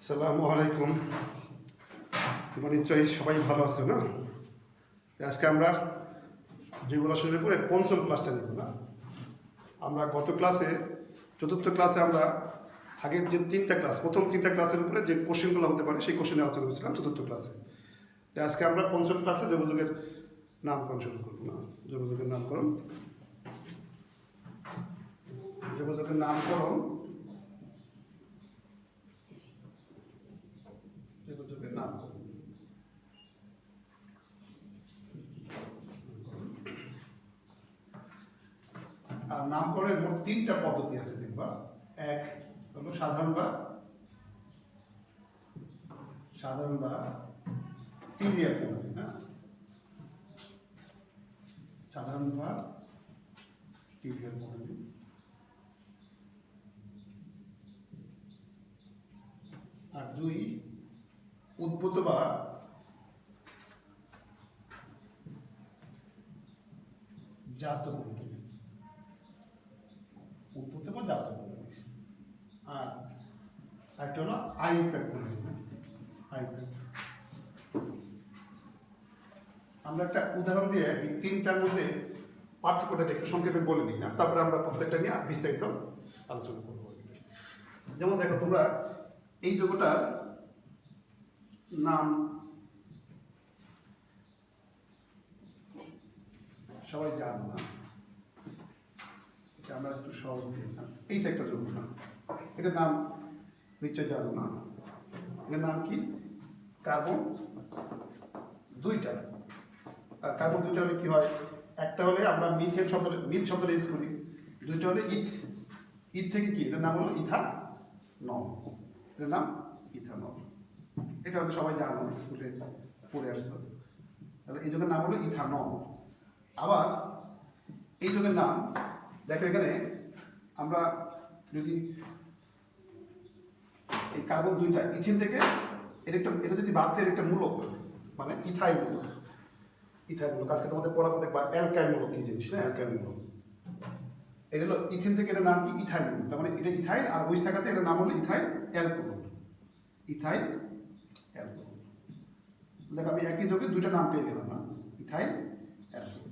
আসসালামু আলাইকুম। তোমরা নিশ্চয়ই সবাই ভালো আছো না? আজকে আমরা জৈব রসায়নের উপরে পঞ্চম ক্লাসটা নিব না। আমরা গত ক্লাসে চতুর্থ ক্লাসে আমরা আগের যে তিনটা ক্লাস প্রথম তিনটা ক্লাসের উপরে যে কোশ্চেনগুলো হতে পারে সেই কোশ্চেনে আলোচনা করেছিলাম চতুর্থ ক্লাসে। আজকে আমরা পঞ্চম ক্লাসে জৈবযৌগের নামকরণ শুরু করবো না। জৈবযৌগের নামকরণ জৈবযৌগের নামকরণ জৈবযৌগের নামকরণ আর নামকরণের মোট তিনটা পদ্ধতি আছে দেখবা। এক হলো সাধারণ বা টিবিয়াল প্রণালী না, সাধারণ বা টিবিয়াল প্রণালী। আর দুই উদ্ভূত বা জাত প্রণালী, উদ্ভূত বা জাত প্রণালী। আর একটা হলো আইপ্যাক প্রণালী। আইপ্যাক আমরা একটা উদাহরণ দিয়ে এই তিনটার মধ্যে পার্থক্যটা একটু সংক্ষেপে বলে নিই না, তারপরে আমরা প্রত্যেকটা নিয়ে বিস্তারিত আলোচনা করব। যেমন দেখো তোমরা এই যৌগটার নাম সবাই জানো না, এটা আমরা একটু সহজ দিয়ে এইটা একটা যৌগ না, এটার নাম নিশ্চয় জানো না। এটার নাম কি? কার্বন দুইটা। আর কার্বন দুইটা হলে কি হয়? একটা হলে আমরা মিথেন শব্দটা ইউজ করি, দুইটা হলে ইথ থেকে কি এটার নাম হলো ইথানল। এটার নাম ইথানল। এটা হয়তো সবাই জানো, স্কুলে পড়ে আসছো। তাহলে এই যৌগের নাম হলো ইথানল। আবার এই যৌগের নাম দেখো এখানে আমরা যদি এই কার্বন দুইটা ইথিন থেকে এটা যদি বাদ একটা মূলক মানে ইথাইল মূলক। আজকে তোমাদের পড়াবো দেখবা অ্যালকাইল মূলক কি জিনিস না, অ্যালকাইল মূলক। এটা হলো ইথিন থেকে এটার নাম কি ইথাইল মূলক, তার মানে এটা ইথাইল আর ওই থাকাতে এটার নাম হলো ইথাইল অ্যালকোহল। Ethyl alcohol. দেখো আমি একই যোগে দুইটা নাম পেয়ে গেলাম না, ইথাইল অ্যালকোহল।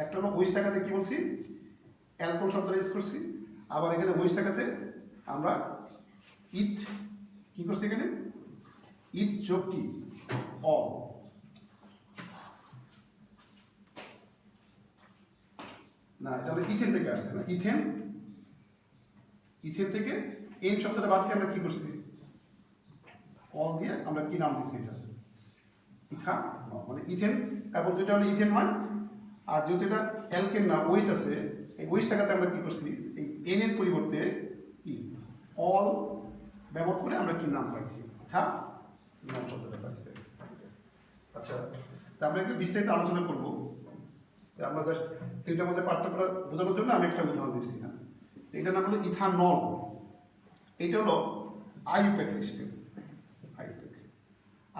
একটা হলো ওই থাকাতে কি বলছি, অ্যালকোহল শব্দটা ইউজ করছি। আবার এখানে ওই থাকাতে আমরা ইথ কি করছি, এখানে ইথ যোগ কি অল। না, এটা হলো ইথেন থেকে আসছে না, ইথেন থেকে এন শব্দটা বাদ দিয়ে আমরা কি করছি, অল দিয়ে আমরা কি নাম দিচ্ছি, এটা ইথানল। মানে ইথেন কার্বন দুইটা হলে ইথেন হয়। আর যেহেতু এটা অ্যালকেন না ওইস আছে, এই ওইস থাকাতে আমরা কি করছি, এই এন এর পরিবর্তে কি অল ব্যবহার করে আমরা কি নাম পাইছি, ইথানল শব্দটা পাইছি। আচ্ছা, তা আমরা একটু বিস্তারিত আলোচনা করবো। আমরা জাস্ট তিনটার মধ্যে পার্থক্য বোঝানোর জন্য আমি একটা উদাহরণ দিচ্ছি না। এটার নাম হলো ইথানল। এটা হলো আইপ্যাক সিস্টেম, আইপ্যাক।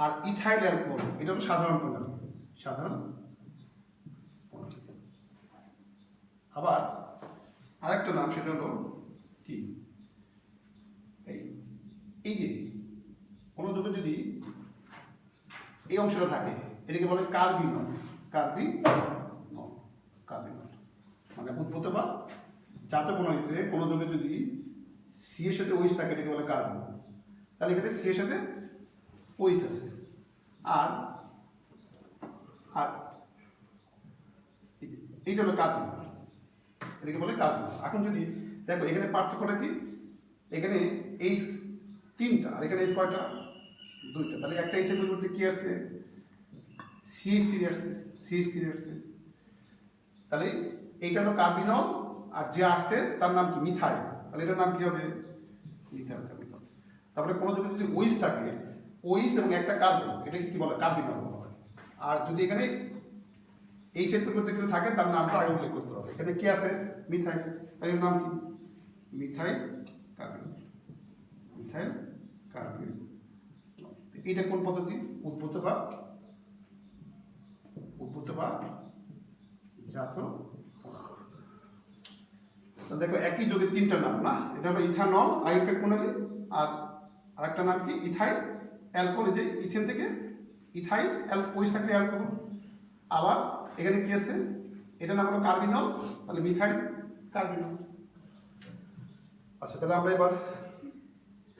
আর ইথাইল অ্যালকোহল এটা হলো সাধারণ প্রণালী, সাধারণ প্রণালী। আবার আরেকটা নাম সেটা হলো কি, এই যে কোনো যৌগ যদি এই অংশটা থাকে এটাকে বলে কার্বিনল। মানে উদ্ভূত বা জাত প্রণালীতে কোনো যৌগে যদি সি এর সাথে ওইস থাকে এটাকে বলে কার্বিনল। তাহলে এখানে সি এর সাথে ওইস আছে। আর আর এইটা হলো কার্বিনল, এটাকে বলে কার্বিনল। এখন যদি দেখো এখানে পার্থক্যটা কি, এখানে এইচ তিনটা আর এখানে এইচ কয়টা, দুইটা। তাহলে একটা এইচের পরিবর্তে কি আসছে, সিএইচ থ্রি আসছে। তাহলে এইটা হলো কার্বিনল, আর যে আসছে তার নাম কি মিথাইল। তাহলে এটার নাম কি হবে, মিথাইল কার্বিনল। তারপরে কোনো যৌগে যদি ওইস থাকে, ওইস এবং একটা কার্বন, এটাকে কি বলে, কার্বিনল বলা হয়। আর যদি এখানে এইচের পরিবর্তে কেউ থাকে তার নামটা আগে উল্লেখ করতে হবে। এখানে কি আছে, মিথাইল। তাহলে এর নাম কি, মিথাইল কার্বিনল। এইটা কোন পদ্ধতি, উদ্ভূত বা জাত। দেখো একই যৌগের তিনটা নাম না, এটা হলো ইথানল, আইপ্যাক প্রণালী, আর আরেকটা নাম কি ইথাইল অ্যালকোহল, যে ইথেন থেকে ইথাইল ওইচ থাকলে অ্যালকোহল। আবার এখানে কি আছে, এটা নাম হলো কার্বিনল, তাহলে মিথাইল কার্বিনল। আচ্ছা, তাহলে আমরা এবার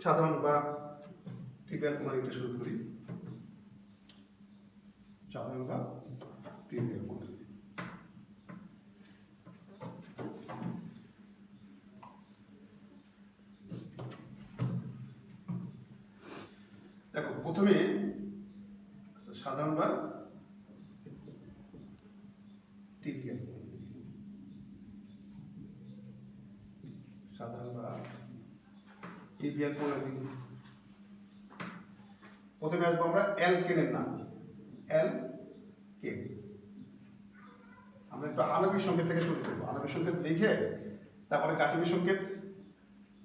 সাধারণ বা ট্রিভিয়াল প্রণালীটা শুরু করি। সাধারণ বা ট্রিভিয়াল প্রণালী। দেখো প্রথমে সাধারণ বা ট্রিভিয়াল প্রণালী। সাধারণ বা ট্রিভিয়াল প্রণালী। প্রথমে আসবো আমরা অ্যালকেনের নাম। অ্যালকেন, আমরা একটু আণবিক সংকেত থেকে শুরু করবো। আণবিক সংকেত লিখে তারপরে গাঠনিক সংকেত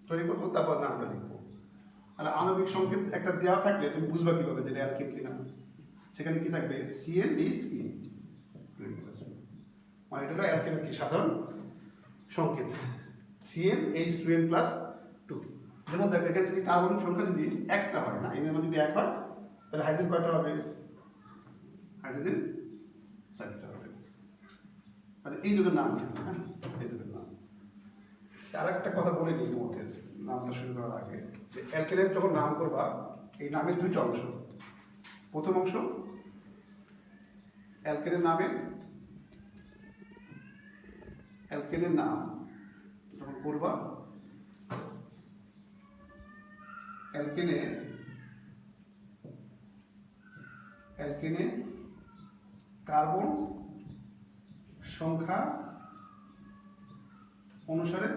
তৈরি করবো, তারপর নামটা লিখবো। তাহলে আণবিক সংকেত একটা দেওয়া থাকলে তুমি বুঝবা কিভাবে যে অ্যালকেন কিনা। সেখানে কি থাকবে, CnH কি, মানে এটা হলো অ্যালকেনের কি সাধারণ সংকেত, CnH2n+2। যেমন দেখো এখানে যদি কার্বন সংখ্যা যদি একটা হয় না, এর মধ্যে যদি এক হয় তাহলে হাইড্রোজেন কয়টা হবে, হাইড্রোজেন 4টা হবে। তাহলে এই যুগের নাম কি, হ্যাঁ এই যুগের নাম। আর একটা কথা বলে দিই তোমাদের নামটা শুরু করার আগে, যে অ্যালকেনের যখন নাম করবা এই নামের দুইটা অংশ। প্রথম অংশ অ্যালকেনের নাম যখন করবা, অ্যালকেনে কার্বন সংখ্যা অনুসারে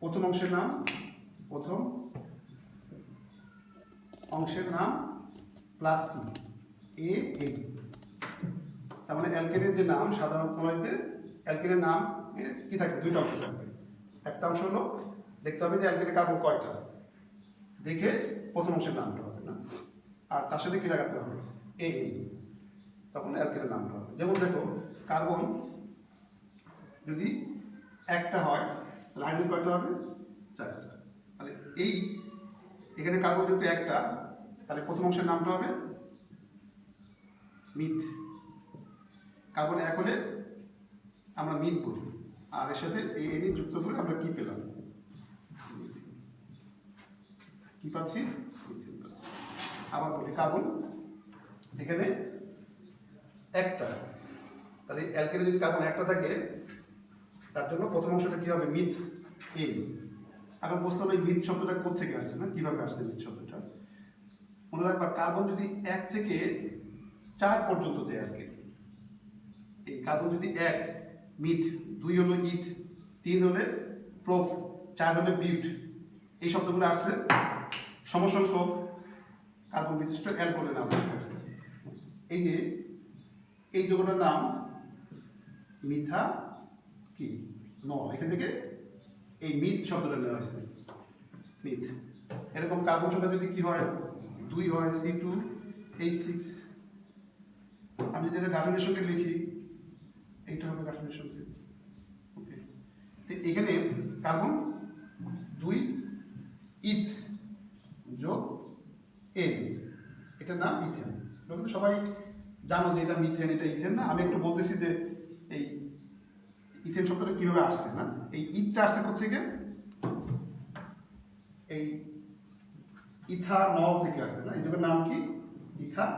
প্রথম অংশের নাম প্লাস কি এ। তার মানে অ্যালকেনের যে নাম সাধারণ প্রণালীতে অ্যালকেনের নাম কি থাকবে, দুইটা অংশ থাকবে। একটা অংশ হলো দেখতে হবে যে অ্যালকেনে কার্বন কয়টা, দেখে প্রথম অংশের নামটা হবে না, আর তার সাথে কি লাগাতে হবে এ, তখন অ্যালকেনের নামটা হবে। যেমন দেখো কার্বন যদি একটা হয় তাহলে হাইড্রোজেন কয়টা হবে, 4টা। তাহলে এখানে কার্বন যেহেতু একটা, তাহলে প্রথম অংশের নামটা হবে মিথ। কার্বন এক হলে আমরা মিথ বলি, আর এর সাথে এনই যুক্ত করে আমরা কি পেলাম, কি পাচ্ছি, আবার বলি কার্বন এখানে একটা, তাহলে অ্যালকেনে যদি কার্বন একটা থাকে তার জন্য প্রথম অংশটা কি হবে, মিথ এন। এখন প্রশ্ন হলো এই মিথ শব্দটা কোথা থেকে আসছে, না কিভাবে আসছে মিথ শব্দটা। মনে রাখবা কার্বন যদি 1 থেকে 4 পর্যন্ত দেয় অ্যালকেন, এই কার্বন যদি 1 মিথ, 2 হলো ইথ, 3 হলে প্রোপ, 4 হলে বিউট, এই শব্দগুলো আসছে সমসংখ্যক কার্বন বিশিষ্ট অ্যালকোহলের নাম আসছে। এই যে এই যৌগটার নাম মিথা কি নল, এখান থেকে এই মিথ শব্দটা নেওয়া হয়েছে, মিথ। এরকম কার্বন সংখ্যা যদি কি হয় 2 হয়, C2H6। আমি যদি এটা গাঠনিক সংকেত লিখি, এইটা হবে গাঠনিক সংকেত। ওকে, তো এখানে কার্বন 2 ইথ যোগ এন, এটার নাম ইথেন। এটা কিন্তু সবাই জানো যে এটা মিথেন, এটা ইথেন না। আমি একটু বলতেছি যে এই ইথেন শব্দটা কিভাবে আসছে, না এই ইথটা আসছে কোথেকে, এই ইথানল থেকে আসছে, না এই যুগের নাম কি ইথানল।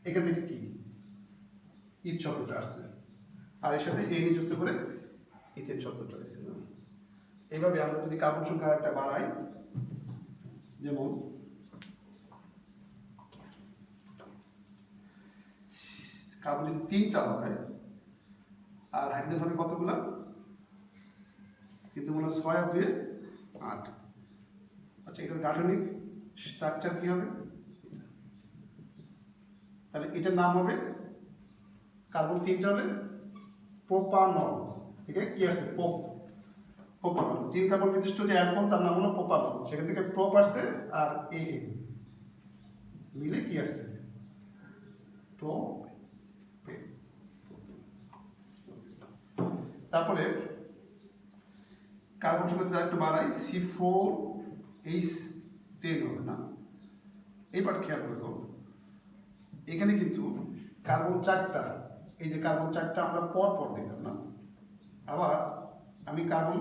এখান থেকে কি ইথ শব্দটা আসছে, আর এর সাথে এন যুক্ত করে ইথেন শব্দটা আসছে। না এইভাবে আমরা যদি কার্বন সংখ্যা একটা বাড়াই, যেমন কার্বন যদি 3টা হয় আর হাইড্রোজেন হবে কতগুলো, কিন্তু মনে হয় 6 আর 2 8। আচ্ছা, এটার গাঠনিক স্ট্রাকচার কি হবে, তাহলে এটার নাম হবে কার্বন 3টা হলে প্রোপানল থেকে কি আসছে, প্রোপানল। 3 কার্বন বিশিষ্ট যে অ্যালকোহল তার নাম হলো প্রোপানল, সেখান থেকে প্রোপ আসছে আর এ মিলে কি আসছে, প্রো। তারপরে কার্বন সংখ্যা একটু বাড়াই C4H10 হবে না। এবার খেয়াল করে দেখো এখানে কিন্তু কার্বন চারটা, এই যে কার্বন চারটা আমরা পর পর দিলাম না, আবার আমি কার্বন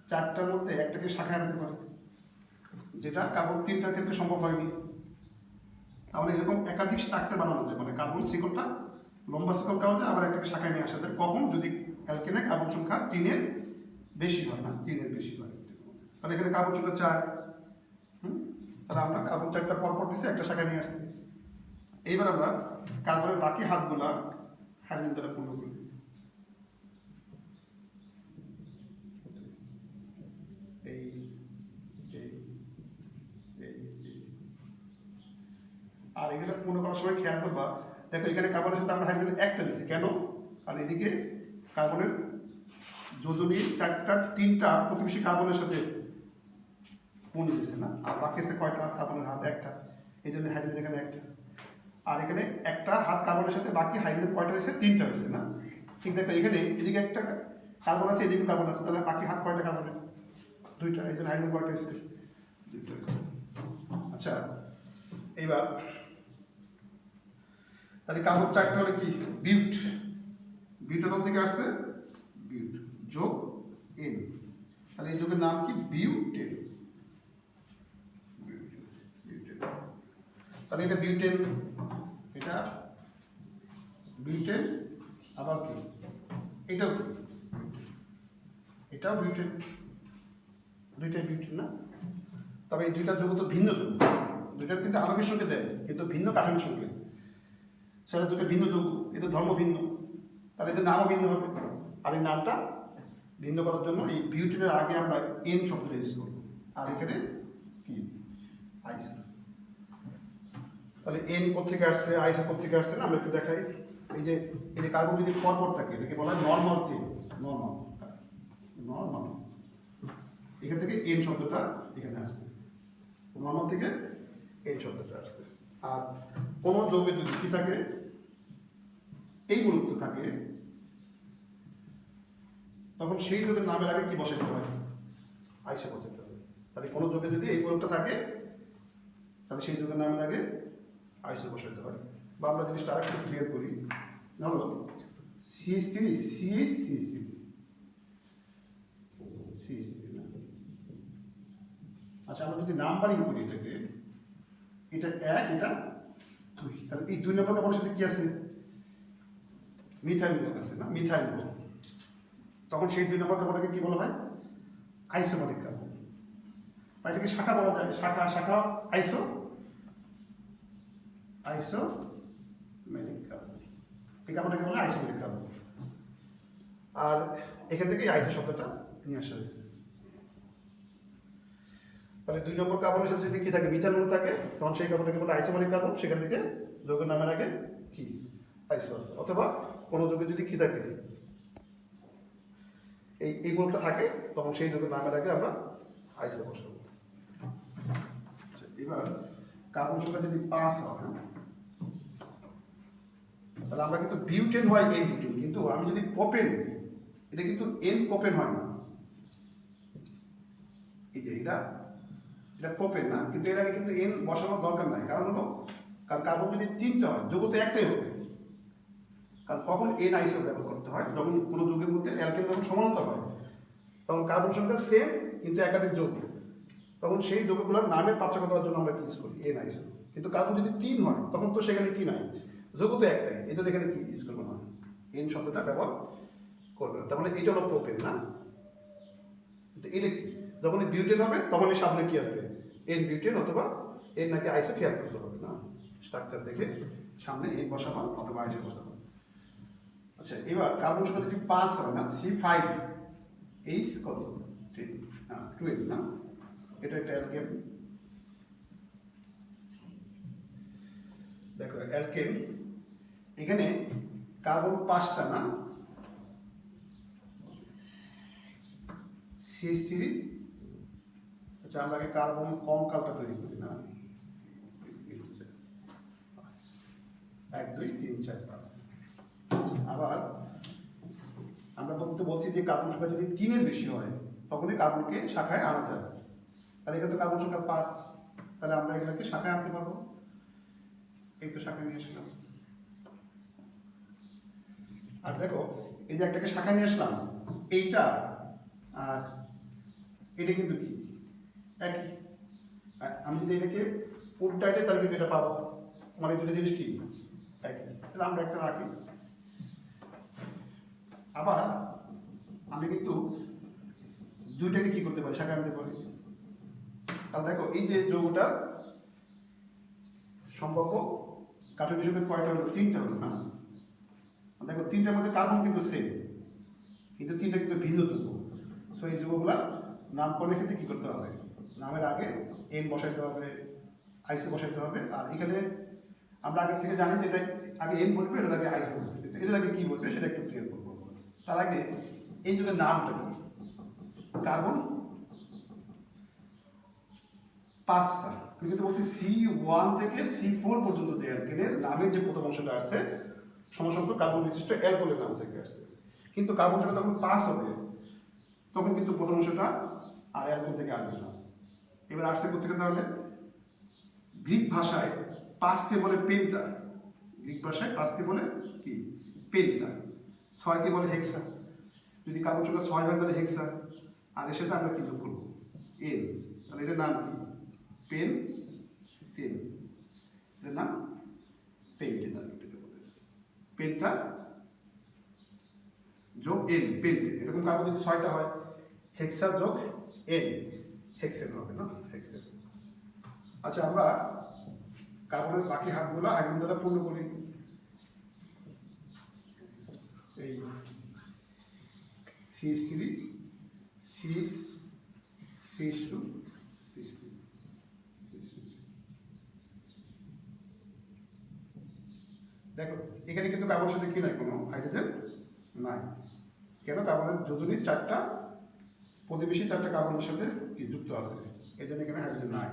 চারটার মধ্যে একটাকে শাখা আনতে পারি, যেটা কার্বন তিনটার ক্ষেত্রে সম্ভব হয়নি। তাহলে এরকম একাধিক স্ট্রাকচার বানানো যায়, মানে কার্বন শিকলটা লম্বা শিকল দেওয়া যায়, আবার একটাকে শাখায় নিয়ে আসা যায়। কখন? যদি অ্যালকেনে কার্বন সংখ্যা 3-এর বেশি হয় না, 3-এর বেশি হয়। তাহলে এখানে কার্বন সংখ্যা 4, তাহলে আমরা কার্বন চারটা পরপর দিচ্ছি, একটা শাখায় নিয়ে আসছি। এইবার আমরা কার্বনের বাকি হাতগুলা হাইড্রোজেন দ্বারা পূর্ণ করি। আর এগুলো পূর্ণ করার সময় খেয়াল করবা, দেখো এখানে কার্বনের সাথে আমরা হাইড্রোজেন একটা দিচ্ছি, কেন? কারণ এদিকে কার্বনের যোজনী চারটা, তিনটা প্রতিবেশী কার্বনের সাথে পূর্ণ দিচ্ছে না, আর বাকি আছে কয়টা? কার্বনের হাত একটা, এই জন্য হাইড্রোজেন এখানে একটা। আর এখানে একটা হাত কার্বনের সাথে বাকি হাইড্রোজেন কয়টা হয়েছে? 3টা হয়েছে না। ঠিক দেখো এখানে এদিকে একটা কার্বন আছে, এদিকে কার্বন আছে, তাহলে বাকি হাত কয়টা কার্বনের? 2টা, এই জন্য হাইড্রোজেন কয়টা হয়েছে? 2টা হয়েছে। আচ্ছা, এইবার তাহলে কার্বন চারটা হলে কি? বিউট। বিউটানল থেকে আসছে বিউট যোগ এন, তাহলে এই যোগের নাম কি? বিউটেন। তাহলে এটা বিউটেন, এটা বিউটেন, আবার কি এটাও কি? এটাও বিউটেন, দুইটাই বিউটেন না। তবে এই দুইটার যোগ তো ভিন্ন যোগ, দুইটার কিন্তু আণবিক সঙ্গে দেয় কিন্তু ভিন্ন কাঠামোর সঙ্গে, সেটা দুটো ভিন্ন যৌগ, এদের ধর্ম ভিন্ন, তাহলে এদের নামও ভিন্ন হবে। আর এই নামটা ভিন্ন করার জন্য এই বিউটেনের আগে আমরা এন শব্দটা ইউজ করব, আর এখানে কি? আইস। তাহলে এন কোথেকে আসছে, আইস কোথেকে আসছে না, আমরা একটু দেখাই। এই যে কার্বন যদি পরপর থাকে এটাকে বলা হয় নর্মাল চেইন। নর্মাল নর্মাল এখান থেকে এন শব্দটা এখানে আসছে, নর্মাল থেকে এন শব্দটা আসছে। আর কোন যৌগে যদি কি থাকে, এই গুরুত্ব থাকে, তখন সেই যৌগের নামের আগে কি বসাতে হয়? আইসা বসাতে হবে। তাহলে কোন যৌগে যদি এই গুরুত্বটা থাকে, তাহলে সেই যৌগের নামের আগে আইসা বসাতে হয়। বা আমরা জিনিসটা আরেকটু ক্লিয়ার করি, ধরো CH3 না। আচ্ছা, আমরা যদি নাম্বারিং করি এটাকে, এটা 1, এটা 2, তাহলে এই 2 নম্বর কার্বনের সাথে কি আছে? মিথাইল গ্রুপ আছে না, মিথাইল গ্রুপ। তখন সেই 2 নম্বর কার্বনটাকে কি বলা হয়? Isomeric carbon. বা এটাকে শাখা বলা যায়, শাখা শাখা আইসোমেরিক কার্বন। এই কার্বনটাকে বলা হয় আইসোমেরিক কার্বন। আর এখান থেকে আইসো শব্দটা নিয়ে আসা হয়েছে। তাহলে 2 নম্বর কার্বনের সাথে যদি কি থাকে? মিথাইল গ্রুপ থাকে, তখন সেই কার্বনটাকে বলা আইসোমেরিক কার্বন। সেখান থেকে যৌগের নামের আগে কি? আইসো আছে। অথবা কোনো যৌগে যদি কি থাকে, এই গ্রুপটা থাকে, তখন সেই যৌগের নামের আগে আমরা আইসো বসাবো। এবার কার্বন সংখ্যা যদি 5 হয়, তাহলে আমরা কিন্তু বিউটেন হয় এন বিউটেন, কিন্তু আমি যদি প্রোপেন, এটা কিন্তু এন প্রোপেন হয় না। এই যে এটা প্রোপেন না, কিন্তু এর আগে কিন্তু এন বসানোর দরকার নাই। কারণ হলো, কারণ কার্বন যদি 3টা হয়, যৌগ তো একটাই হবে। কারণ কখন এন আইসো ব্যবহার করতে হয়? যখন কোনো যৌগের মধ্যে অ্যালকেন যখন সমান্তর হয়, তখন কার্বন সংখ্যা সেম কিন্তু একাধিক যৌগ, তখন সেই যৌগগুলোর নামের পার্থক্য করার জন্য আমরা কি ইউজ করি? এন আইসো। কিন্তু কার্বন যদি 3 হয়, তখন তো সেখানে কি নাই, যৌগ তো একটাই, এই জন্য এখানে কি ইউজ করবো না, এন শব্দটা ব্যবহার করবে না। তার মানে এটা হলো প্রোপেন না। কিন্তু এটা কি? যখন বিউটেন হবে, তখন এই সামনে কি আসবে? এন বিউটেন অথবা এন নাকি আইসো, খেয়াল করতে হবে না, স্ট্রাকচার দেখে সামনে এন বসাবা অথবা আইসো বসাবা। আচ্ছা, এবার কার্বন সংখ্যা যদি 5 হয় না, C5H কত? 12 না, এটা একটা অ্যালকেন। দেখো অ্যালকেন, এখানে কার্বন 5টা না, CH3। আচ্ছা, আমরা আগে কার্বন কম কালটা তৈরি করি না, 1 2 3 4 5। আবার আমরা বলছি যে কার্বন সংখ্যা যদি 3-এর বেশি হয়, তখনই কার্বনকে শাখায় আনা যাবে। তাহলে এখানে তো কার্বন সংখ্যা 5, তাহলে আমরা এগুলোকে শাখায় আনতে পারবো। এই তো শাখায় নিয়ে আসলাম। আর দেখো এই যে একটাকে শাখায় নিয়ে আসলাম, এইটা আর এটা কিন্তু কি একই। আমি যদি এটাকে উল্টাইতে তাহলে কিন্তু এটা পাবো, মানে দুটো জিনিস কি একই। তাহলে আমরা একটা রাখি। আবার আমি কিন্তু দুইটাকে কি করতে পারি, শাখা আনতে পারি। তাহলে দেখো এই যে যৌগটার সম্ভাব্য কাঠের সংখ্যা কয়টা হলো, 3টা হলো না। দেখো 3টার মধ্যে কার্বন কিন্তু সেম, কিন্তু 3টা কিন্তু ভিন্ন যৌগ। সো এই যৌগগুলার নামকরণের ক্ষেত্রে কি করতে হবে, নামের আগে এন বসাইতে হবে, আইসো বসাইতে হবে। আর এখানে আমরা আগে থেকে জানি যে এটা আগে এন বলবে, এটার আগে আইসো বলবে, কিন্তু এটার আগে কি বলবে সেটা একটু ক্লিয়ার করবো। তার আগে এই যুগের নামটা কি, কার্বন 5টা। আমি কিন্তু বলছি C1 থেকে C4 পর্যন্ত যে অ্যালকেনের নামের যে প্রথম অংশটা আসছে সমসংখ্যক কার্বন বিশিষ্ট অ্যালকোহলের নাম থেকে আসছে। কিন্তু কার্বন সংখ্যা যখন 5 হবে তখন কিন্তু প্রথম অংশটা আর অ্যালকোহল থেকে আসবে না। এবার আসছে কোথেকে তাহলে, গ্রিক ভাষায় 5কে বলে পেন্টা। গ্রিক ভাষায় 5কে বলে কি পেন্টা, 6কে বলে হেক্সা। যদি কার্বন সংখ্যা 6 হয় তাহলে হেক্সা, আর এর সাথে আমরা কি যোগ করবো এন। তাহলে এটার নাম কি পেন টেন, এটার নাম পেন্টেন। আর পেন্টা যোগ এন পেন্টেন। এরকম কার্বন যদি 6টা হয় হেক্সা যোগ এন হেক্সেন হবে না, হেক্সেন। আচ্ছা আমরা কার্বনের বাকি হাতগুলো হাইড্রোজেন দ্বারা পূর্ণ করি। এই CH3 CH2 CH3 দেখো এখানে কিন্তু কার্বনের সাথে কি নাই, কোনো হাইড্রোজেন নাই। কেন, কার্বনের যোজনীর 4টা প্রতিবেশী 4টা কার্বনের সাথে কি যুক্ত আছে, এই জন্য এখানে হাইড্রোজেন নাই।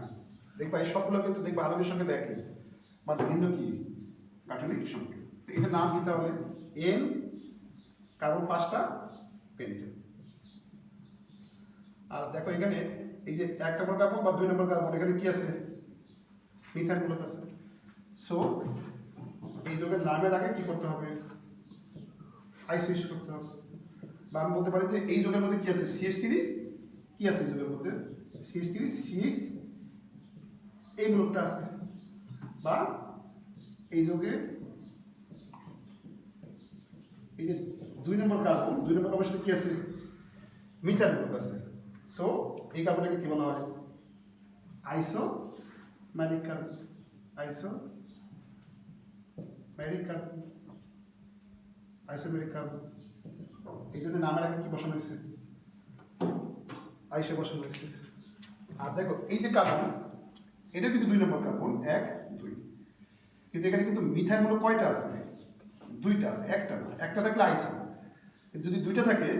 দেখবা এই সবগুলো কিন্তু দেখবা আণবিক সঙ্গে দেখে বাট ভিন্ন কি গাঠনিক সংকেত। তো এটার নাম কি তাহলে এন, কার্বন 5টা পেন্টেন। আর দেখো এখানে এই যে 1 নম্বর কার্বন বা 2 নম্বর কার্বন এখানে কি আছে, মিথাইল গ্রুপ আছে। সো এই যৌগের নামের আগে কি করতে হবে, আইসো ইউজ করতে হবে। বা আমি বলতে পারি যে এই যৌগের মধ্যে কি আছে, CH3 কি আছে, এই যৌগের মধ্যে CH3 CH এই গ্রুপটা আছে। বা এই যৌগে এই যে 2 নম্বর কার্বন, 2 নম্বর কার্বনের সাথে কি আছে, মিথাইল গ্রুপ আছে। সো এই কার্বনটাকে কি বলা হয়, isomeric carbon. Isomeric carbon, isomeric carbon. এই জন্য নামের আগে কি বসানো হয়েছে, আইসো বসানো হয়েছে। আর দেখো এই যে কার্বন এটা কিন্তু 2 নম্বর কার্বন 1 2, কিন্তু এখানে কিন্তু মিথাইল হলো কয়টা আছে, 2টা আছে, একটা না। একটা থাকলে আইসো, কিন্তু যদি 2টা থাকে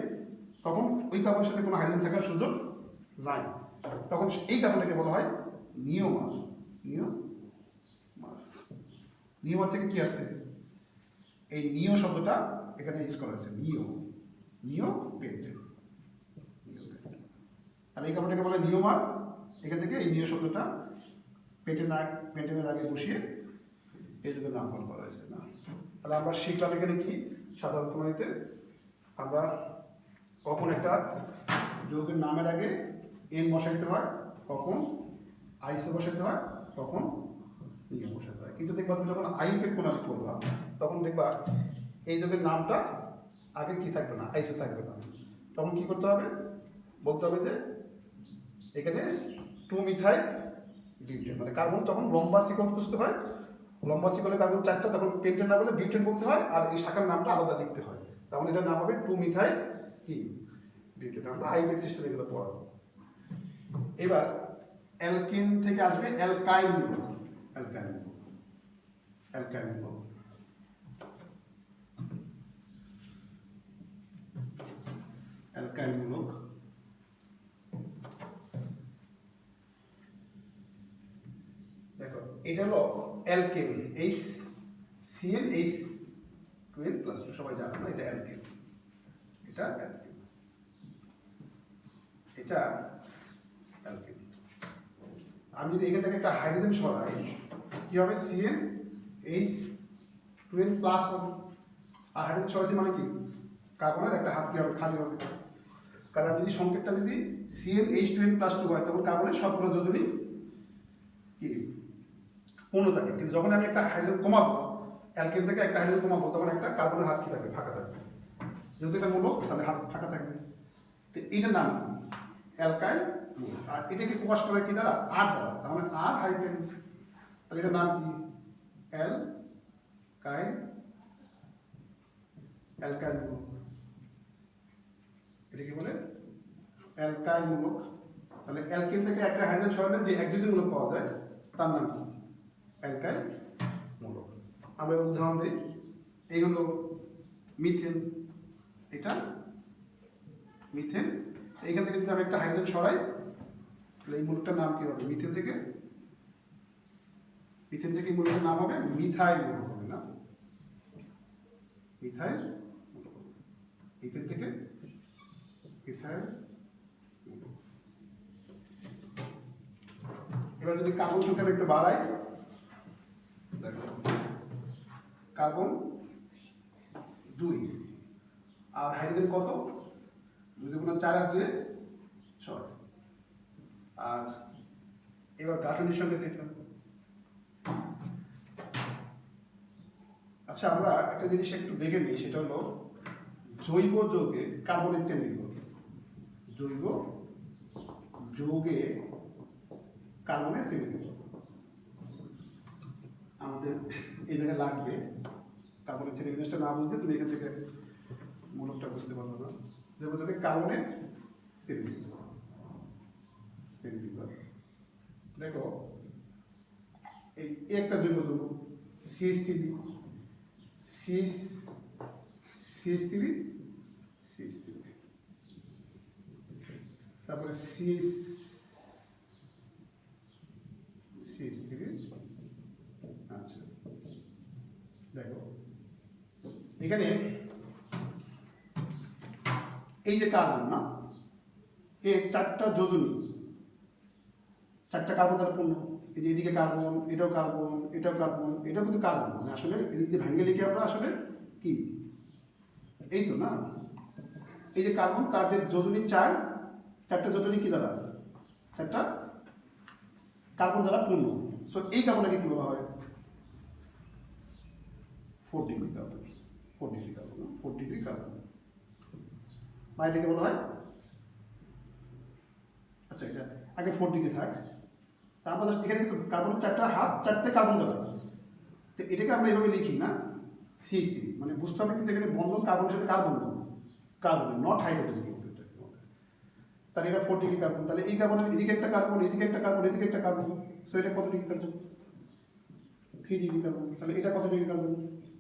তখন ওই কার্বনের সাথে কোনো হাইড্রোজেন থাকার সুযোগ নাই। তখন এই কার্বনটাকে বলা হয় নিওমার। নিওমার থেকে কি আসছে, এই নিও শব্দটা এখানে ইউজ করা হয়েছে, নিও পেন্টেন। আর এই কার্বনটাকে বলা হয় নিওমার, এখান থেকে এই নিও শব্দটা পেন্টেনের আগে বসিয়ে এই যুগের নামকরণ করা হয়েছে না। তাহলে আমরা শিখলাম এখানে কি, সাধারণ প্রণালীতে আমরা কখন একটা যৌগের নামের আগে এন বসাইতে হয়, কখন আইসো বসাইতে হয়, কখন নিয়ম বসাইতে হয়। কিন্তু দেখবা তুমি যখন আইউপেক প্রণালী করবা তখন দেখবা এই যৌগের নামটা আগে কি থাকবে না, আইসো থাকবে না। তখন কি করতে হবে, বলতে হবে যে এখানে 2 মিথাইল বিউটেন, মানে কার্বন তখন লম্বা শিকল খুঁজতে হয়, লম্বা শিকলে কার্বন 4টা, তখন পেন্টেন না বলে বিউটেন বলতে হয়, আর এই শাখার নামটা আলাদা লিখতে হয়। তখন এটার নাম হবে 2 মিথাইল কি বিউটেন। আমরা আইউপেক সিস্টেম এগুলো পড়াবো। এবার অ্যালকেন থেকে আসবে অ্যালকাইল মূলক। অ্যালকাইল মূলক দেখো এটা হলো অ্যালকেন, HCl H2n+2, সবাই জানো না, এটা অ্যালকেন, এটা অ্যালকেন। এটা অ্যালকেন। আমি যদি এখান থেকে একটা হাইড্রোজেন সরাই কি হবে, CnH12 প্লাস হবে। আর হাইড্রোজেন সরাইছি মানে কি, কার্বনের একটা হাত কি হবে, খালি হবে। কারণ যদি সংকেতটা যদি CnH12 প্লাস 2 হয় তখন কার্বনের সবগুলো যোজনী কি পূর্ণ থাকে। কিন্তু যখন আমি একটা হাইড্রোজেন কমাবো, অ্যালকেন থেকে একটা হাইড্রোজেন কমাবো, তখন একটা কার্বনের হাত কি থাকবে, ফাঁকা থাকবে। যেহেতু এটা মূলক তাহলে হাত ফাঁকা থাকবে। তো এইটার নাম কি, অ্যালকাইল। আর এটাকে প্রকাশ করে কি দ্বারা, আর দ্বারা, তার মানে আর হাইফেন। তাহলে এটার নাম কি, অ্যালকাইল, অ্যালকাইল মূলক। এটা কি বলে, অ্যালকাইল মূলক। তাহলে অ্যালকেন থেকে একটা হাইড্রোজেন সরালে যে একযোজী মূলক পাওয়া যায় তার নাম কি, অ্যালকাইল মূলক। আমরা উদাহরণ দিই, এই হলো মিথেন, এটা মিথেন। এইখান থেকে যদি আমি একটা হাইড্রোজেন সরাই তাহলে এই মূলকটার নাম কি হবে, মিথেন থেকে এই মূলকের নাম হবে মিথাইল মূলক হবে না, মিথাইল মূলক। মিথেন থেকে মিথাইল মূলক। এবার যদি কার্বন সংখ্যা আমি একটু বাড়াই, দেখো কার্বন 2 আর হাইড্রোজেন কত, 2 × 4 আর 2 6। আর এবার গাঠনিক সংকেত এটা। আচ্ছা, আমরা একটা জিনিস একটু দেখে নিই, সেটা হলো জৈব যৌগে কার্বনের চেন লিখব। জৈব যৌগে কার্বনের চেন লিখব। আমাদের এই জায়গায় লাগবে কার্বনের চেন। জিনিসটা না বুঝতে তুমি এখান থেকে মূলকটা বুঝতে পারবে না। জৈব যৌগে কার্বনের চেন লিখব। দেখো এই একটা জৈব যৌগ CH3, তারপরে CH3। আচ্ছা দেখো এখানে এই যে কার্বন না, এই 4টা যোজনী, 4টা কার্বন দ্বারা পূর্ণ। এই যে এদিকে কার্বন, এটাও কার্বন, এটাও কার্বন, এটাও কিন্তু কার্বন। মানে আসলে এদিকে ভাঙে লিখে আমরা আসলে কি, এই তো না, এই যে কার্বন তার যে যোজনী 4টা যোজনী কি দ্বারা, 4টা কার্বন দ্বারা পূর্ণ। সো এই কার্বনটাকে কি বলা হয়, 4 degree carbon. 4 degree carbon, 4 degree carbon বা এটাকে বলা হয়, আচ্ছা এটা আগে 4 ডিগ্রি থাক। তারপর এখানে কিন্তু কার্বনের 4টা হাত, 4টে কার্বন দ্বারা। তো এটাকে আমরা এইভাবে লিখি না, CH3। মানে বুঝতে হবে কিন্তু এখানে বন্ধন কার্বনের সাথে কার বন্ধন, কার্বনের, নট হাইড্রোজেন কিন্তু এটা। তাহলে এটা 4 ডিগ্রি কার্বন। তাহলে এই কার্বনের এদিকে একটা কার্বন, এদিকে একটা কার্বন, এদিকে একটা কার্বন। সো এটা কত ডিগ্রি কার্বন, 3 ডিগ্রি কার্বন। তাহলে এটা কত ডিগ্রি কার্বন,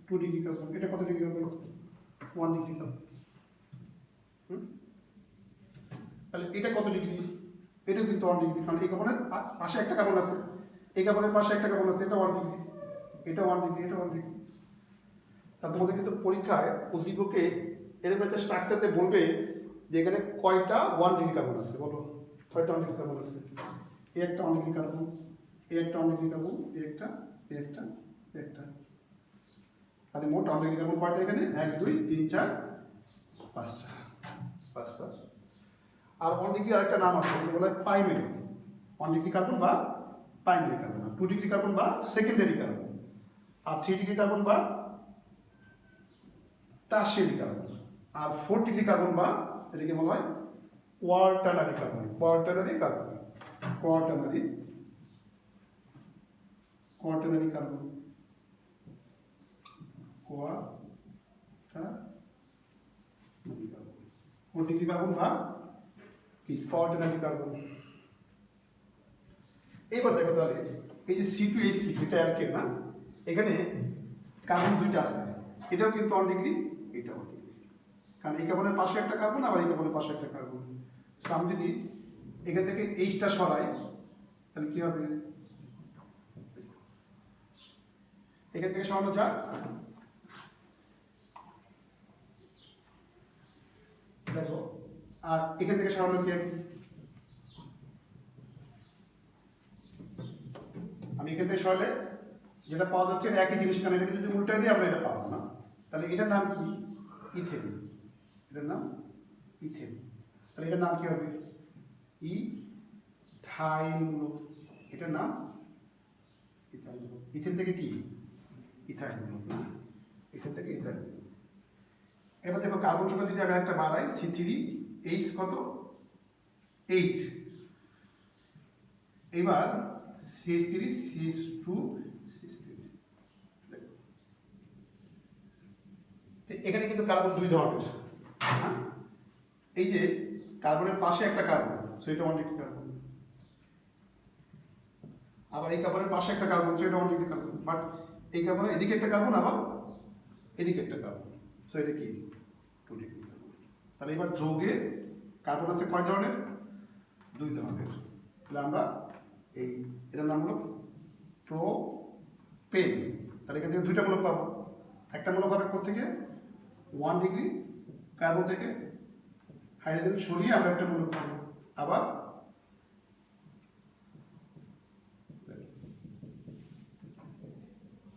2 ডিগ্রি কার্বন। এটা কত ডিগ্রি কার্বন, 1 ডিগ্রি কার্বন। তাহলে এটা কত ডিগ্রি, এটাও কিন্তু 1 ডিগ্রি। কারণ এই কার্বনের পাশে একটা কার্বন আছে, এই কার্বনের পাশে একটা কার্বন আছে, এটা 1 ডিগ্রি, এটা 1 ডিগ্রি, এটা 1 ডিগ্রি। তা তোমাদের কিন্তু পরীক্ষায় উদ্দীপকে এরকম একটা স্ট্রাকচারতে বলবে যে এখানে কয়টা 1 ডিগ্রি কার্বন আছে, বলো কয়টা 1 ডিগ্রি কার্বন আছে। এই একটা 1 ডিগ্রি কার্বন, এই একটা 1 ডিগ্রি কার্বন, এই একটা, এই একটা, একটা। তাহলে মোট 1 ডিগ্রি কার্বন কয়টা এখানে, 1 2 3 4 5টা। আর 1 ডিগ্রি আরেকটা নাম আছে, যেটা বলা হয় প্রাইমারি। 1 ডিগ্রি কার্বন বা প্রাইমারি কার্বন, 2 ডিগ্রি কার্বন বা সেকেন্ডারি কার্বন, আর 3 ডিগ্রি কার্বন বা টারশিয়ারি কার্বন, আর 4 ডিগ্রি কার্বন বা এটাকে বলা হয় কোয়ার্টারনারি carbon. কোয়ার্টারনারি carbon, কোয়ার্টারনারি carbon, কোয়ার্টারনারি carbon, 4 degree carbon বা কি, কোয়ার্টারনারি কার্বন। এবার দেখো তাহলে এই যে C2H6 এটা অ্যালকেন না, এখানে কার্বন 2টা আছে, এটাও কিন্তু 1 ডিগ্রি, এটাও 1 ডিগ্রি। কারণ এই কার্বনের পাশে একটা কার্বন, আবার এই কার্বনের পাশে একটা কার্বন। সো আমি যদি এখান থেকে Hটা সরাই তাহলে কি হবে, এখান থেকে সরানো যাক। দেখো আর এখান থেকে সরানো কি, আমি এখান থেকে সরলে যেটা পাওয়া যাচ্ছে এটা একই জিনিস, কারণ এটাকে যদি উল্টাই দিই আমরা এটা পাবো না। তাহলে এটার নাম কি? ইথেন। এটার নাম ইথেন। তাহলে এটার নাম কি হবে? ইথাইল মূলক। এটার নাম ইথাইল মূলক। ইথেন থেকে কি? ইথাইল মূলক না? ইথেন থেকে ইথাইল মূলক। এবার দেখো কার্বন সংখ্যা যদি আমি একটা বাড়াই, C3H কত? 8। এবার CH3 CH2 CH3। এখানে কিন্তু কার্বন দুই ধরনের, হ্যাঁ? এই যে কার্বনের পাশে একটা কার্বন, সেটা 1 ডিগ্রি কার্বন, আবার এই কার্বনের পাশে একটা কার্বন, সেটা 1 ডিগ্রি কার্বন। বাট এই কার্বনের এদিকে একটা কার্বন, আবার এদিকে একটা কার্বন, সো এটা কি? 2 ডিগ্রি কার্বন। তাহলে এবার যৌগে কার্বন আছে কয় ধরনের? 2 ধরনের। তাহলে আমরা এটার নাম হলো প্রোপেন। তাহলে এখান থেকে দুইটা মূলক পাবো। একটা মূলক হবে কোথেকে? 1 ডিগ্রি কার্বন থেকে হাইড্রোজেন সরিয়ে আমরা একটা মূলক পাবো। আবার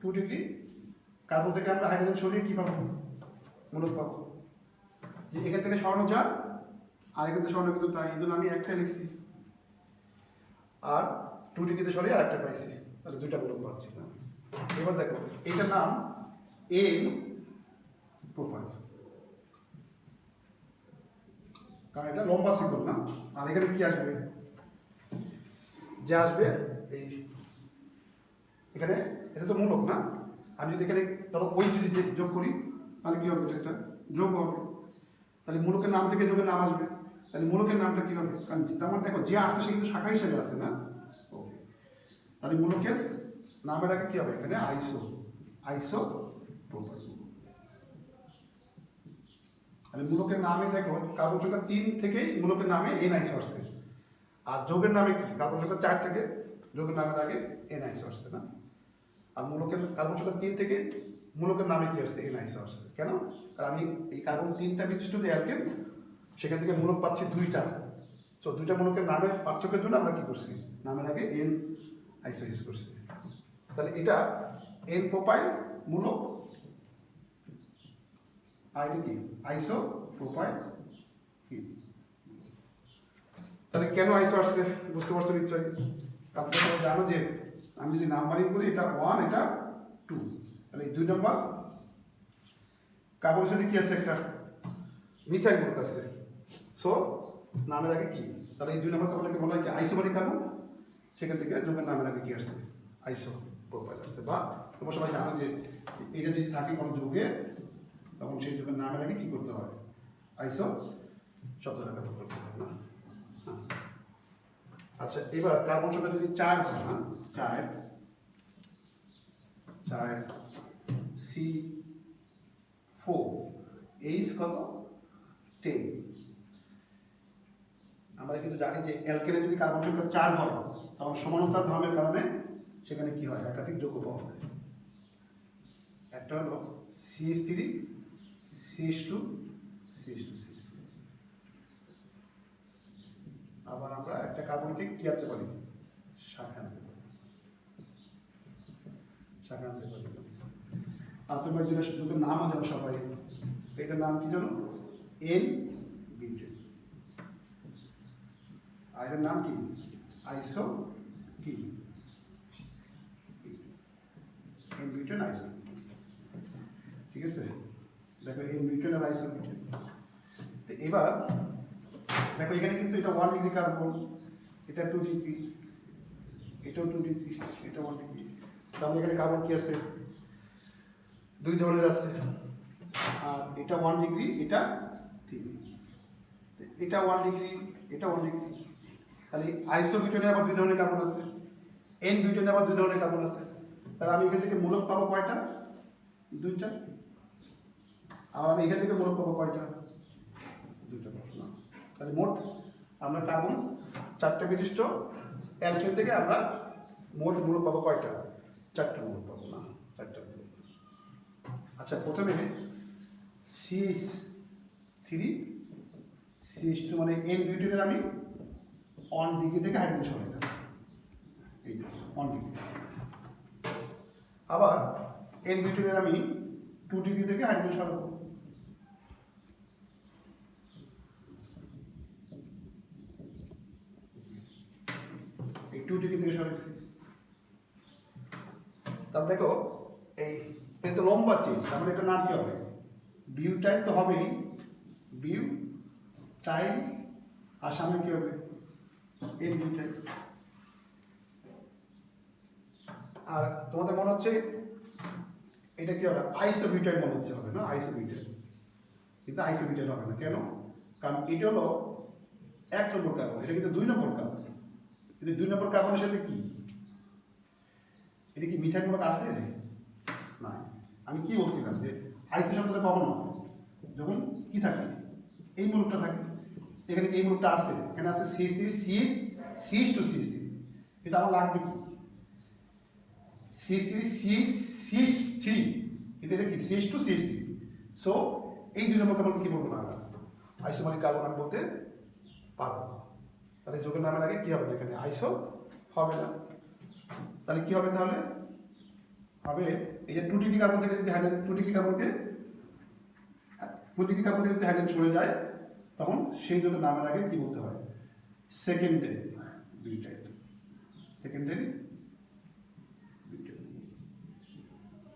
টু ডিগ্রি কার্বন থেকে আমরা হাইড্রোজেন সরিয়ে কি পাবো? মূলক পাবো। এখান থেকে সরানো যা, আর এখান থেকে সরানো কিন্তু তাই, এই জন্য আমি একটা লিখছি, আর 2 ডিগ্রিতে সরিয়ে আরেকটা পাইছি। তাহলে দুইটা মূলক পাচ্ছি না। এবার দেখো এইটার নাম এন প্রোপাইল, কারণ এটা লম্বা শিকল না। আর এখানে কি আসবে? যে আসবে এই এখানে, এটা তো মূলক না। আমি যদি এখানে ধরো ওই যদি যোগ করি, তাহলে কি হবে? এটা যোগ হবে। তাহলে মূলকের নাম থেকে যোগের নাম আসবে। তাহলে মূলকের নামটা কি হবে? কারণ আমার দেখো যে আসছে সে কিন্তু শাখা হিসেবে আসছে না। ওকে, তাহলে মূলকের নামের আগে কি হবে? এখানে আইসো প্রোপাইল। তাহলে মূলকের নামে দেখো কার্বন সংখ্যা 3 থেকেই মূলকের নামে এন আইসো আসছে। আর যোগের নামে কি? কার্বন সংখ্যা 4 থেকে যোগের নামের আগে এন আইসো আসছে না? আর মূলকের কার্বন সংখ্যা 3 থেকে মূলকের নামে কি আসছে? এন আইসো আসছে। কেন? কারণ আমি এই কার্বন 3টা বিশিষ্ট যে অ্যালকেন, সেখান থেকে মূলক পাচ্ছি 2টা। সো 2টা মূলকের নামের পার্থক্যের জন্য আমরা কি করছি? নামের আগে এন আইসো ইউজ করছি। তাহলে এটা এন প্রোপাইল মূলক, আর এটা কি? আইসো প্রোপাইল কি? তাহলে কেন আইসো আসছে বুঝতে পারছো নিশ্চয়ই। তারপরে জানো যে আমি যদি নাম্বারিং করি, এটা 1, এটা 2, তাহলে এই 2 নম্বর কার্বনের সাথে কি আছে? একটা মিথাইল গ্রুপ আছে। সো নামের আগে কি? তাহলে এই 2 নম্বর কার্বনটাকে বলা হয় কি? আইসোমারিক কার্বন। সেখান থেকে যোগের নামের আগে কি আসছে? আইসো প্রোপাইল আসছে। বা তোমরা সবাই জানো যে এটা যদি থাকে কোনো যোগে, তখন সেই যোগের নামের আগে কি করতে হয়? আইসো শব্দটা ব্যবহার করতে হয় না? আচ্ছা, এবার কার্বন সংখ্যা যদি 4 হয়, না 4 C4 H কত? 10। আমরা কিন্তু জানি যে অ্যালকেনে যদি কার্বন সংখ্যা 4 হয়, তখন সমানতার ধর্মের কারণে সেখানে কি হয়? একাধিক যৌগ পাওয়া যায়। একটা হলো CH3 CH2 CH2 CH3। আবার আমরা একটা কার্বনকে কি আনতে পারি? শাখা আনতে পারি। আর তোমরা যেটা নামও জানো সবাই, এটার নাম কি জানো? N butane. আর এটার নাম কি? আইসো কি? এন বিউটেন আইসো। ঠিক আছে, দেখো এন বিউটেন আর আইসো বিউটেন। তো এবার দেখো এখানে কিন্তু এটা 1 ডিগ্রি কার্বন, এটা 2 ডিগ্রি, এটাও 2 ডিগ্রি, এটা 1 ডিগ্রি। তাহলে এখানে কার্বন কি আছে? 2 ধরনের আছে। আর এটা 1 ডিগ্রি, এটা 3। এটা 1 ডিগ্রি, এটা 1 ডিগ্রি। তাহলে আইসো বিউটেনে আবার 2 ধরনের কার্বন আছে, এন বিউটেনে আবার 2 ধরনের কার্বন আছে। তাহলে আমি এখান থেকে মূলক পাবো কয়টা? 2টা। আর আমি এখান থেকে মূলক পাবো কয়টা? 2টা পাবো না? তাহলে মোট আমরা কার্বন 4টা বিশিষ্ট অ্যালকেন থেকে আমরা মোট মূলক পাবো কয়টা? 4টা মূলক পাবো না? 4টা মূলক। আচ্ছা, প্রথমে CH3 CH2 মানে এন বিউটেনের আমি 1 ডিগ্রি থেকে হাইড্রোজেন সরাইলাম, এই 1 ডিগ্রি। আবার এন বিউটেনের আমি 2 ডিগ্রি থেকে হাইড্রোজেন সরাবো। এই 2 ডিগ্রি থেকে সরাইছি। তাহলে দেখো এটা তো লম্বা চেন, তার মানে এটা নাম কি হবে? বিউটাইল তো হবেই, বিউটাইল, আর সামনে কি হবে? N butyl. আর তোমাদের মনে হচ্ছে এটা কি হবে? আইসোবিউটাইল মনে হচ্ছে, হবে না? আইসোবিউটাইল, কিন্তু আইসোবিউটাইল হবে না। কেন? কারণ এটা হলো 1 নম্বর কার্বন, এটা কিন্তু 2 নম্বর কার্বন। কিন্তু 2 নম্বর কার্বনের সাথে কি এটা কি মিথাইল মূলক আছে? না। আমি কি বলছিলাম যে আইসো শব্দটা কখন হবে? যখন কি থাকে, এই মূলকটা থাকে। এখানে কি এই মূলকটা আছে? এখানে আছে CH3 CH2CH3, কিন্তু আমার লাগবে কি? CH3 CH3, কিন্তু এটা কি CH2CH3। সো এই 2 নম্বর কার্বন কি বলবো না, আইসোমারিক কার্বন আমি বলতে পারবো। তাহলে যোগের নামের আগে কি হবে না, এখানে আইসো হবে না। তাহলে কি হবে? তাহলে হবে এই যে 2 ডিগ্রি কার্বন থেকে যদি হাইড্রোজেন 2 ডিগ্রি কার্বন থেকে যদি হাইড্রোজেন সরে যায়, তখন সেই যোগের নামের আগে কি বলতে হয়? Secondary butyl. Secondary butyl.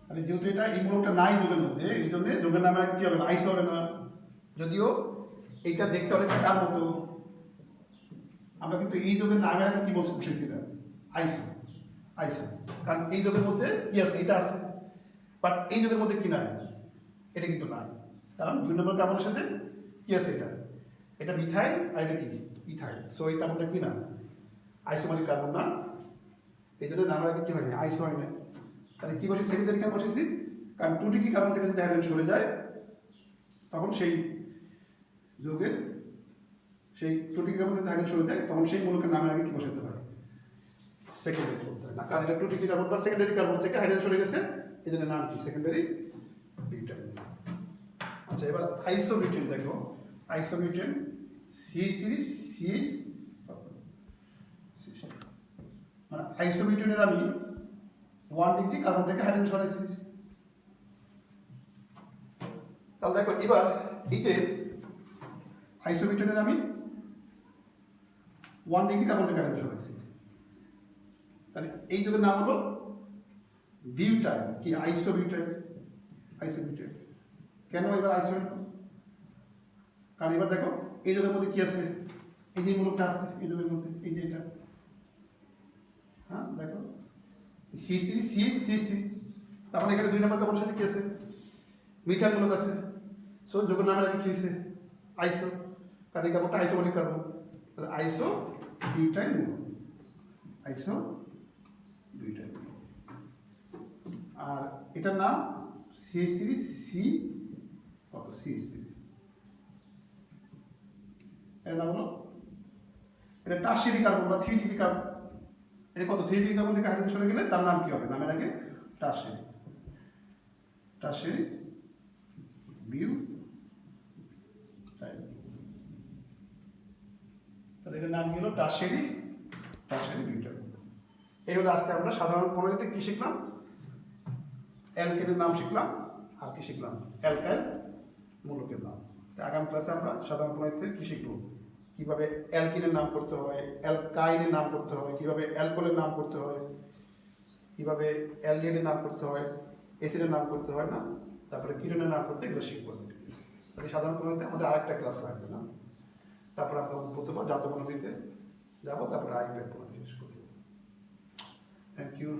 তাহলে যেহেতু এটা এই মূলকটা নাই যোগের মধ্যে, এই জন্য যোগের নামের আগে কি হবে না, আইসো হবে না। যদিও এটা দেখতে অনেকটা কার মতো, আমরা কিন্তু এই যোগের নামের আগে কি বসেছিলাম? আইসো। আইসো, কারণ এই যোগের মধ্যে কি আছে? এটা আছে। বাট এই যোগের মধ্যে কি নাই? এটা কিন্তু নাই, কারণ 2 নম্বর কার্বনের সাথে কি আছে? এটা মিথাইল, আর এটা কি? ইথাইল। সো এই কার্বনটা কি না? আইসোমারিক কার্বন না। এই জন্য নামের আগে কি হয়নি? আইসো হয় না। তাহলে কি বসে? সেকেন্ডারি কেন বসেছি? কারণ 2 ডিগ্রি কার্বন থেকে যদি হাইড্রোজেন সরে যায়, তখন সেই যোগের সেই 2 ডিগ্রি কার্বন থেকে হাইড্রোজেন সরে যায়, তখন সেই মূলকের নামের আগে কি বসাতে হয়? সেকেন্ডারি বলতে হয় না, কারণ এটা 2 ডিগ্রি কার্বন বা সেকেন্ডারি কার্বন থেকে হাইড্রোজেন সরে গেছে, এই জন্য নাম কি? Secondary butyl. আচ্ছা, এবার আইসোবিউটেন দেখো। আইসোবিউটেন CH3 CH, মানে আইসোবিউটেনের আমি 1 ডিগ্রি কার্বন থেকে হাইড্রোজেন সরাইছি। তাহলে দেখো এবার এই যে আইসোবিউটেনের আমি 1 ডিগ্রি কার্বন থেকে হাইড্রোজেন সরাইছি, তাহলে এই যোগের নাম হলো বিউটাইল। কি? আইসোবিউটাইল। আইসোবিউটাইল কেন এবার আইসো? কারণ এবার দেখো এই যোগের মধ্যে কি আছে? এই যে মূলকটা আছে এই যোগের মধ্যে, এই যে এটা, হ্যাঁ দেখো CH3 CH3, তারপরে এখানে 2 নম্বর কার্বনের সাথে কি আছে? মিথাইল মূলক আছে। সো যোগের নামের আগে কি হয়েছে? আইসো, কারণ এই কার্বনটা আইসোমারিক কার্বন। তাহলে আইসো বিউটাইল মূলক, আইসো বিউটাইল। আর এটার নাম CH3 C, কত? CH3, এর নাম হলো, এটা টারশিয়ারি কার্বন বা 3 ডিগ্রি কার্বন। এটা কত? 3 ডিগ্রি কার্বন থেকে হাইড্রোজেন সরে গেলে তার নাম কি হবে? নামের আগে টারশিয়ারি, টারশিয়ারি বিউটাইল। তাহলে এটার নাম কি হলো? Tertiary butyl. এই হলো আজকে আমরা সাধারণ প্রণালীতে কি শিখলাম? অ্যালকেনের নাম শিখলাম, আর কি শিখলাম? অ্যালকাইল মূলকের নাম। তো আগামী ক্লাসে আমরা সাধারণ প্রণালীতে কি শিখবো? কিভাবে অ্যালকিনের নাম করতে হয়, অ্যালকাইনের নাম করতে হয়, কিভাবে অ্যালকোহলের নাম করতে হয়, কিভাবে অ্যালডিহাইডের নাম করতে হয়, অ্যাসিডের নাম করতে হয় না, তারপরে কিটোনের নাম করতে, এগুলো শিখবো। তাহলে সাধারণ প্রণালীতে আমাদের আরেকটা ক্লাস লাগবে না, তারপর আমরা প্রথমবার জাত প্রণালীতে যাবো, তারপরে আইপ্যাড প্রণালী শেষ করবো। Thank you.